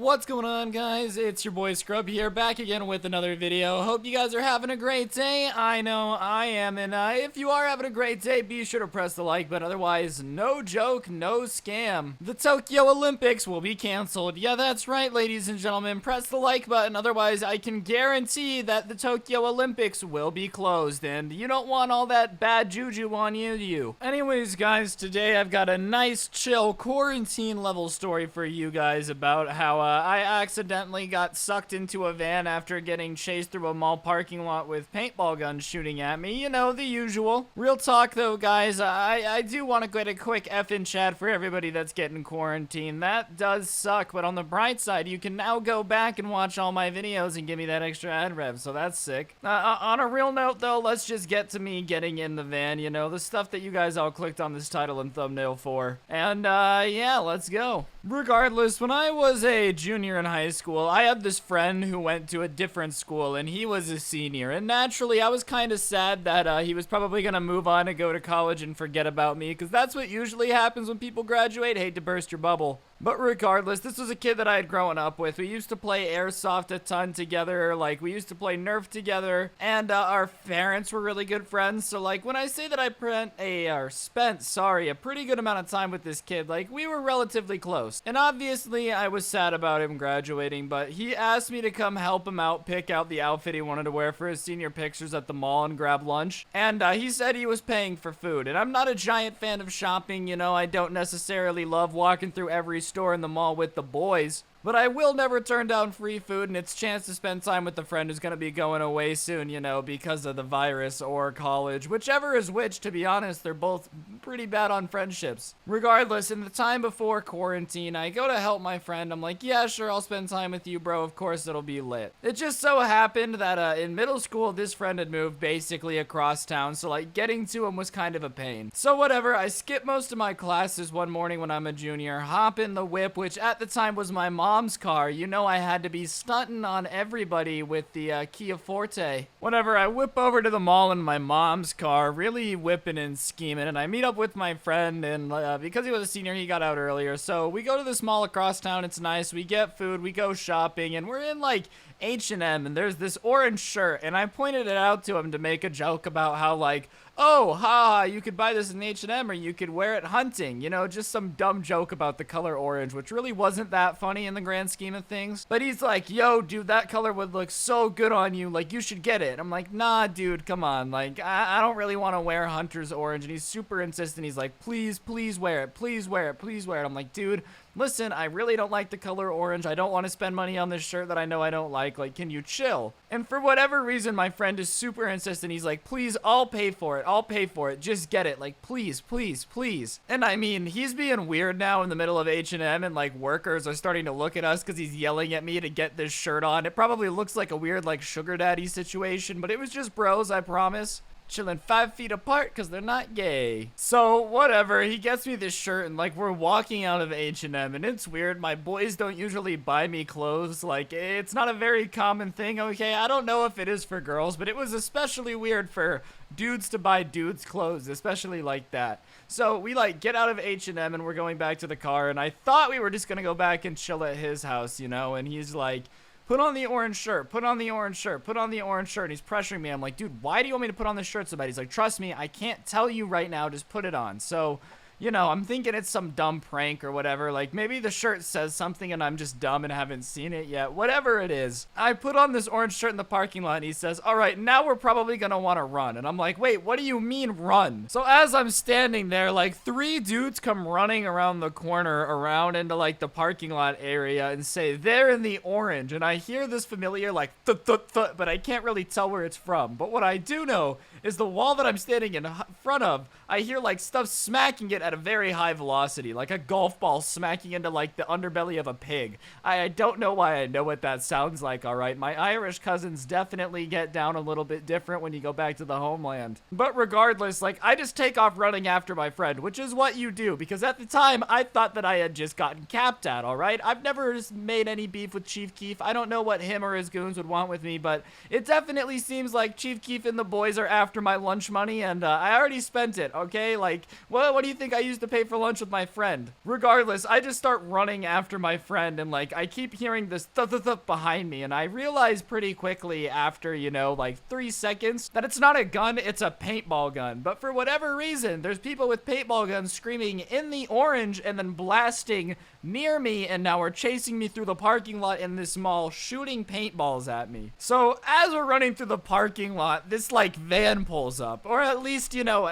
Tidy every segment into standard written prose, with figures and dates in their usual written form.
What's going on, guys? It's your boy Scrub here, back again with another video. Hope you guys are having a great day. I know I am, and if you are having a great day, be sure to press the like button. Otherwise, no joke, no scam. The Tokyo Olympics will be canceled. Yeah, that's right, ladies and gentlemen. Press the like button. Otherwise, I can guarantee that the Tokyo Olympics will be closed, and you don't want all that bad juju on you, do you? Anyways, guys, today I've got a nice, chill, quarantine-level story for you guys about how I accidentally got sucked into a van after getting chased through a mall parking lot with paintball guns shooting at me. You know, the usual. Real talk, though, guys, I do want to get a quick F in chat for everybody that's getting quarantined. That does suck, but on the bright side, you can now go back and watch all my videos and give me that extra ad rev, so that's sick. On a real note, though, let's just get to me getting in the van, you know, the stuff that you guys all clicked on this title and thumbnail for. And, yeah, let's go. Regardless, when I was a junior in high school, I had this friend who went to a different school, and he was a senior, and naturally, I was kind of sad that he was probably gonna move on and go to college and forget about me, because that's what usually happens when people graduate. Hate to burst your bubble. But regardless, this was a kid that I had grown up with. We used to play Airsoft a ton together, like, we used to play Nerf together, and our parents were really good friends, so, like, when I say that I spent a pretty good amount of time with this kid, like, we were relatively close. And obviously, I was sad about him graduating, but he asked me to come help him out, pick out the outfit he wanted to wear for his senior pictures at the mall and grab lunch, and he said he was paying for food, and I'm not a giant fan of shopping, you know, I don't necessarily love walking through every store in the mall with the boys, but I will never turn down free food, and it's a chance to spend time with a friend who's gonna be going away soon, you know, because of the virus or college. Whichever is which, to be honest, they're both pretty bad on friendships. Regardless, in the time before quarantine, I go to help my friend. I'm like, yeah, sure, I'll spend time with you, bro. Of course, it'll be lit. It just so happened that in middle school, this friend had moved basically across town, so, like, getting to him was kind of a pain. So whatever, I skipped most of my classes one morning when I'm a junior, hop in the whip, which at the time was my mom's car. You know, I had to be stunting on everybody with the Kia Forte. Whenever I whip over to the mall in my mom's car, really whipping and scheming, and I meet up with my friend, and because he was a senior, he got out earlier, so we go to this mall across town. It's nice. We get food, we go shopping, and we're in, like, H&M, and there's this orange shirt, and I pointed it out to him to make a joke about how, like, oh, you could buy this in H&M, or you could wear it hunting, you know, just some dumb joke about the color orange, which really wasn't that funny in the grand scheme of things. But he's like, yo, dude, that color would look so good on you, like, you should get it. I'm like, nah, dude, come on, like, I don't really want to wear hunter's orange, and he's super insistent. He's like, please wear it, please wear it, please wear it. I'm like, dude, listen, I really don't like the color orange. I don't want to spend money on this shirt that I know I don't like, can you chill? And for whatever reason, my friend is super insistent. He's like, please, I'll pay for it, just get it, like, please. And I mean, he's being weird now in the middle of H&M, and, like, workers are starting to look at us because he's yelling at me to get this shirt on. It probably looks like a weird, like, sugar daddy situation, but it was just bros, I promise. Chilling 5 feet apart because they're not gay. So whatever, he gets me this shirt, and, like, we're walking out of H&M, and it's weird. My boys don't usually buy me clothes. Like, it's not a very common thing, okay? I don't know if it is for girls, but it was especially weird for dudes to buy dudes clothes, especially like that. So we, like, get out of H&M, and we're going back to the car, and I thought we were just gonna go back and chill at his house, you know, and he's like, put on the orange shirt, put on the orange shirt, put on the orange shirt. And he's pressuring me. I'm like, dude, why do you want me to put on this shirt so bad? He's like, trust me, I can't tell you right now, just put it on. So, you know, I'm thinking it's some dumb prank or whatever. Like, maybe the shirt says something and I'm just dumb and haven't seen it yet. Whatever it is. I put on this orange shirt in the parking lot, and he says, all right, now we're probably gonna want to run. And I'm like, wait, what do you mean run? So as I'm standing there, like, 3 dudes come running around the corner, around into, like, the parking lot area, and say, they're in the orange. And I hear this familiar, like, thut, but I can't really tell where it's from. But what I do know is the wall that I'm standing in front of, I hear, like, stuff smacking it at a very high velocity, like a golf ball smacking into, like, the underbelly of a pig. I don't know why I know what that sounds like, alright? My Irish cousins definitely get down a little bit different when you go back to the homeland. But regardless, like, I just take off running after my friend, which is what you do, because at the time, I thought that I had just gotten capped at, alright? I've never made any beef with Chief Keef. I don't know what him or his goons would want with me, but it definitely seems like Chief Keef and the boys are after after my lunch money, and I already spent it, okay? Like, what do you think I used to pay for lunch with my friend? Regardless, I just start running after my friend, and like, I keep hearing this th-th-th behind me, and I realize pretty quickly after, you know, like 3 seconds that it's not a gun, it's a paintball gun. But for whatever reason, there's people with paintball guns screaming in the orange and then blasting near me, and now are chasing me through the parking lot in this mall, shooting paintballs at me. So as we're running through the parking lot, this like van pulls up, or at least, you know,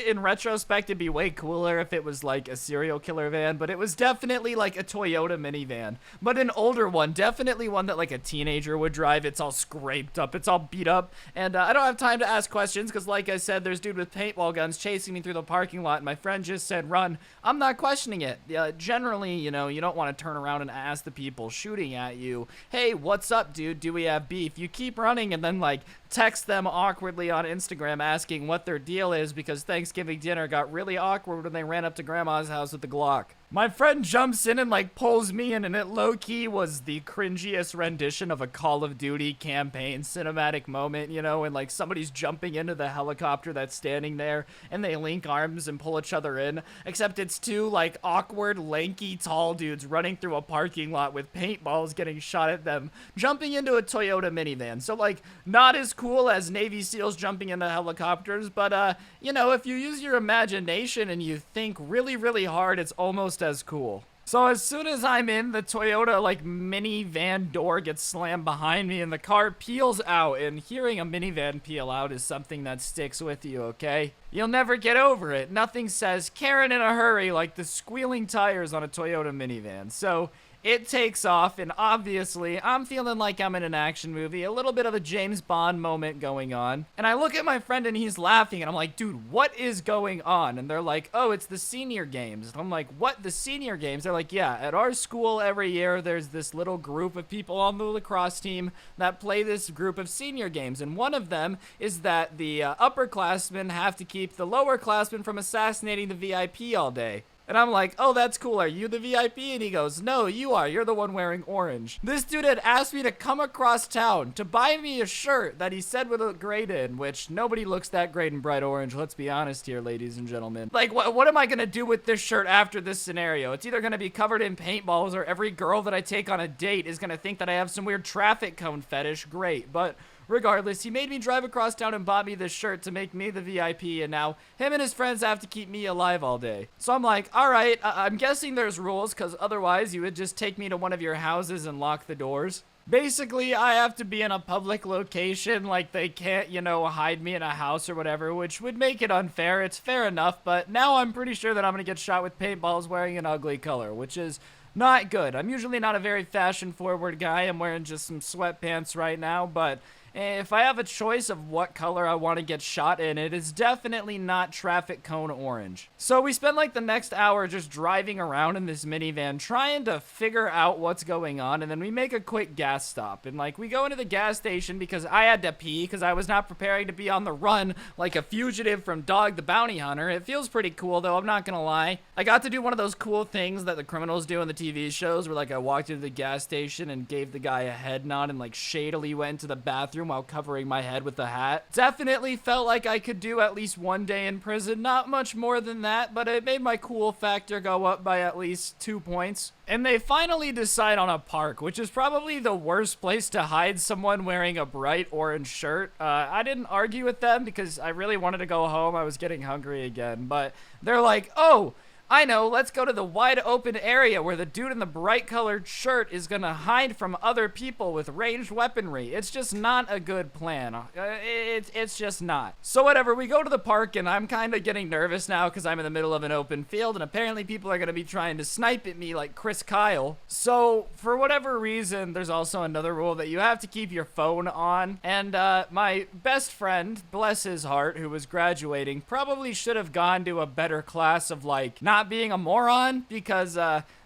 in retrospect, it'd be way cooler if it was like a serial killer van, but it was definitely like a Toyota minivan, but an older one, definitely one that like a teenager would drive. It's all scraped up, it's all beat up, and I don't have time to ask questions because, like I said, there's dude with paintball guns chasing me through the parking lot, and my friend just said run. I'm not questioning it. Generally, you know, you don't want to turn around and ask the people shooting at you, hey, what's up, dude? Do we have beef? You keep running and then like text them awkwardly on Instagram asking what their deal is because Thanksgiving dinner got really awkward when they ran up to grandma's house with the Glock. My friend jumps in and like pulls me in, and it low-key was the cringiest rendition of a Call of Duty campaign cinematic moment, you know, and like somebody's jumping into the helicopter that's standing there and they link arms and pull each other in, except it's two like awkward, lanky, tall dudes running through a parking lot with paintballs getting shot at them, jumping into a Toyota minivan. So like not as cool as Navy SEALs jumping into helicopters, but you know, if you use your imagination and you think really, really hard, it's almost as cool. So as soon as I'm in, the Toyota like minivan door gets slammed behind me and the car peels out, and hearing a minivan peel out is something that sticks with you, okay? You'll never get over it. Nothing says Karen in a hurry like the squealing tires on a Toyota minivan. So it takes off, and obviously, I'm feeling like I'm in an action movie, a little bit of a James Bond moment going on. And I look at my friend and he's laughing, and I'm like, dude, what is going on? And they're like, oh, it's the senior games. And I'm like, what, the senior games? They're like, yeah, at our school every year, there's this little group of people on the lacrosse team that play this group of senior games. And one of them is that the upperclassmen have to keep the lowerclassmen from assassinating the VIP all day. And I'm like, oh, that's cool. Are you the VIP? And he goes, no, you are. You're the one wearing orange. This dude had asked me to come across town to buy me a shirt that he said would look great in, which nobody looks that great in bright orange. Let's be honest here, ladies and gentlemen. Like, what am I going to do with this shirt after this scenario? It's either going to be covered in paintballs, or every girl that I take on a date is going to think that I have some weird traffic cone fetish. Great. But regardless, he made me drive across town and bought me this shirt to make me the VIP, and now him and his friends have to keep me alive all day. So I'm like, all right, I'm guessing there's rules, because otherwise you would just take me to one of your houses and lock the doors. Basically, I have to be in a public location, like they can't, you know, hide me in a house or whatever, which would make it unfair. It's fair enough, but now I'm pretty sure that I'm gonna get shot with paintballs wearing an ugly color, which is not good. I'm usually not a very fashion-forward guy. I'm wearing just some sweatpants right now, but if I have a choice of what color I want to get shot in, it is definitely not traffic cone orange. So we spend like the next hour just driving around in this minivan trying to figure out what's going on, and then we make a quick gas stop, and like we go into the gas station because I had to pee because I was not preparing to be on the run like a fugitive from Dog the Bounty Hunter. It feels pretty cool though, I'm not gonna lie. I got to do one of those cool things that the criminals do in the TV shows where like I walked into the gas station and gave the guy a head nod and like shadily went to the bathroom while covering my head with the hat. Definitely felt like I could do at least one day in prison. Not much more than that, but it made my cool factor go up by at least 2 points. And they finally decide on a park, which is probably the worst place to hide someone wearing a bright orange shirt. I didn't argue with them because I really wanted to go home. I was getting hungry again, but they're like, oh, I know, let's go to the wide open area where the dude in the bright colored shirt is gonna hide from other people with ranged weaponry. It's just not a good plan. It's just not. So whatever, we go to the park and I'm kind of getting nervous now because I'm in the middle of an open field and apparently people are gonna be trying to snipe at me like Chris Kyle. So for whatever reason, there's also another rule that you have to keep your phone on. And my best friend, bless his heart, who was graduating, probably should have gone to a better class of like not being a moron, because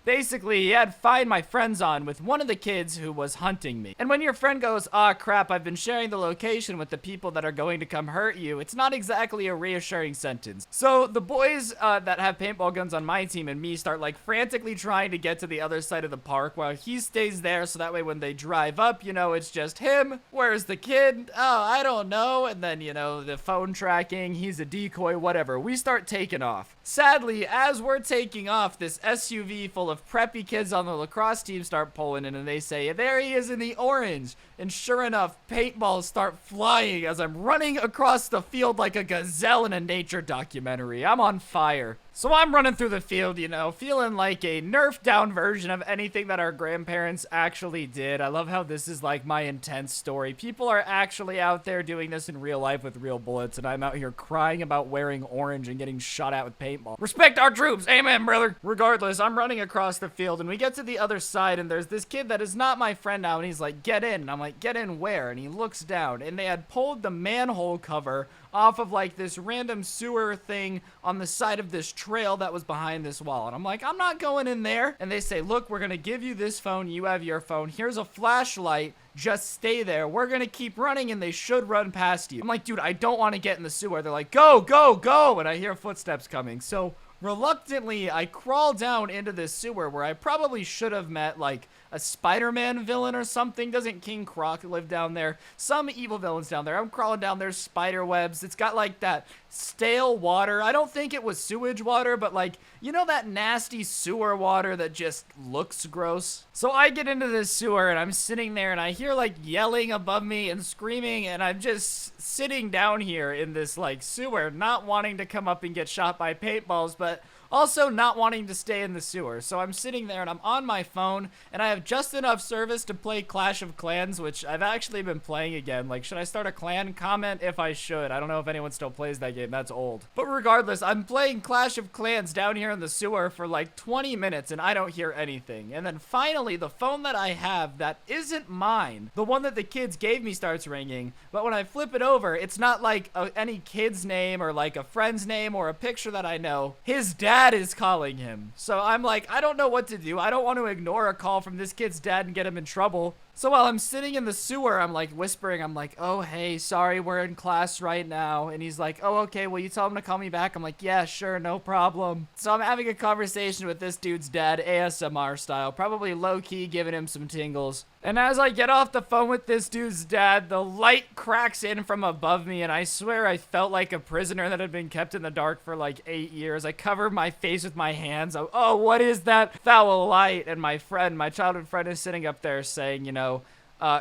basically he had Find My Friends on with one of the kids who was hunting me. And when your friend goes, "Ah, crap, I've been sharing the location with the people that are going to come hurt you," it's not exactly a reassuring sentence. So the boys that have paintball guns on my team and me start like frantically trying to get to the other side of the park while he stays there, so that way when they drive up, you know, it's just him. Where's the kid? Oh, I don't know. And then, you know, the phone tracking, he's a decoy, whatever. We start taking off. Sadly, as we're taking off, this SUV full of preppy kids on the lacrosse team start pulling in, and they say, "There he is in the orange." And sure enough, paintballs start flying as I'm running across the field like a gazelle in a nature documentary. I'm on fire. So I'm running through the field, you know, feeling like a nerfed down version of anything that our grandparents actually did. I love how this is like my intense story. People are actually out there doing this in real life with real bullets, and I'm out here crying about wearing orange and getting shot at with paintball. Respect our troops. Amen, brother. Regardless, I'm running across the field, and we get to the other side, and there's this kid that is not my friend now, and he's like, "Get in." And I'm like, "Get in where?" And he looks down, and they had pulled the manhole cover off of like this random sewer thing on the side of this trail that was behind this wall. And I'm like, "I'm not going in there." And they say, "Look, we're gonna give you this phone, you have your phone, here's a flashlight, just stay there, we're gonna keep running and they should run past you." I'm like, "Dude, I don't want to get in the sewer." They're like, "Go, go, go." And I hear footsteps coming. So reluctantly, I crawl down into this sewer where I probably should have met like a Spider-Man villain or something. Doesn't King Croc live down there? Some evil villains down there. I'm crawling down there, spider webs. It's got like that stale water. I don't think it was sewage water, but like, you know, that nasty sewer water that just looks gross. So I get into this sewer and I'm sitting there and I hear like yelling above me and screaming, and I'm just sitting down here in this like sewer, not wanting to come up and get shot by paintballs, but also not wanting to stay in the sewer. So I'm sitting there and I'm on my phone and I have just enough service to play Clash of Clans, which I've actually been playing again. Like, should I start a clan? Comment if I should. I don't know if anyone still plays that game. That's old. But regardless, I'm playing Clash of Clans down here in the sewer for like 20 minutes and I don't hear anything. And then finally, the phone that I have that isn't mine, the one that the kids gave me, starts ringing. But when I flip it over, it's not like any kid's name or like a friend's name or a picture that I know. His dad is calling him. So I'm like, I don't know what to do. I don't want to ignore a call from this kid's dad and get him in trouble. So while I'm sitting in the sewer, I'm like whispering, I'm like, "Oh, hey, sorry, we're in class right now." And he's like, "Oh, okay, will you tell him to call me back?" I'm like, "Yeah, sure, no problem." So I'm having a conversation with this dude's dad, ASMR style, probably low-key giving him some tingles. And as I get off the phone with this dude's dad, the light cracks in from above me, and I swear I felt like a prisoner that had been kept in the dark for like 8 years. I cover my face with my hands. Oh, what is that foul light? And my friend, my childhood friend, is sitting up there saying, you know,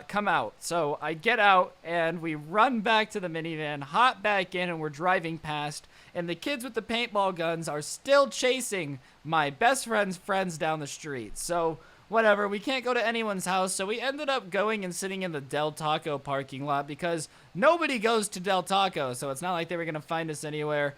"Come out." So I get out and we run back to the minivan, hop back in, and we're driving past. And the kids with the paintball guns are still chasing my best friend's friends down the street. So whatever, we can't go to anyone's house, so we ended up going and sitting in the Del Taco parking lot because nobody goes to Del Taco, so it's not like they were gonna find us anywhere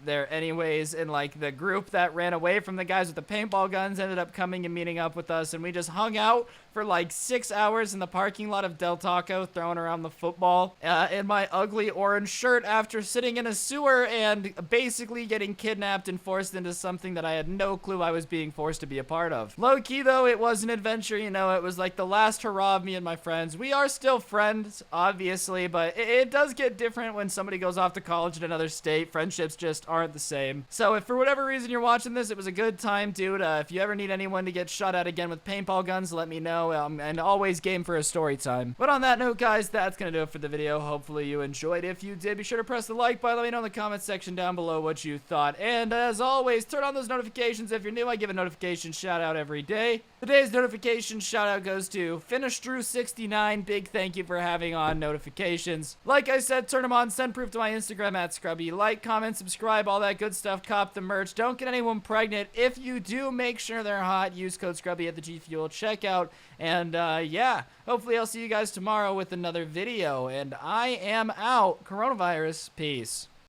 there anyways. And like the group that ran away from the guys with the paintball guns ended up coming and meeting up with us, and we just hung out for like 6 hours in the parking lot of Del Taco, throwing around the football in my ugly orange shirt after sitting in a sewer and basically getting kidnapped and forced into something that I had no clue I was being forced to be a part of. Low-key though, it was an adventure, you know. It was like the last hurrah of me and my friends. We are still friends, obviously, but it does get different when somebody goes off to college in another state. Friendships just aren't the same. So if for whatever reason you're watching this, it was a good time, dude. If you ever need anyone to get shot at again with paintball guns, let me know. And always game for a story time. But on that note, guys, that's gonna do it for the video. Hopefully you enjoyed. If you did, be sure to press the like button. Let me know in the comment section down below what you thought. And as always, turn on those notifications. If you're new, I give a notification shout out every day. Today's notification shout out goes to FinishDrew69. Big thank you for having on notifications. Like I said, turn them on. Send proof to my Instagram at Scrubby. Like, comment, subscribe, all that good stuff. Cop the merch. Don't get anyone pregnant. If you do, make sure they're hot. Use code Scrubby at the G Fuel checkout. And yeah, hopefully I'll see you guys tomorrow with another video. And I am out. Coronavirus. Peace.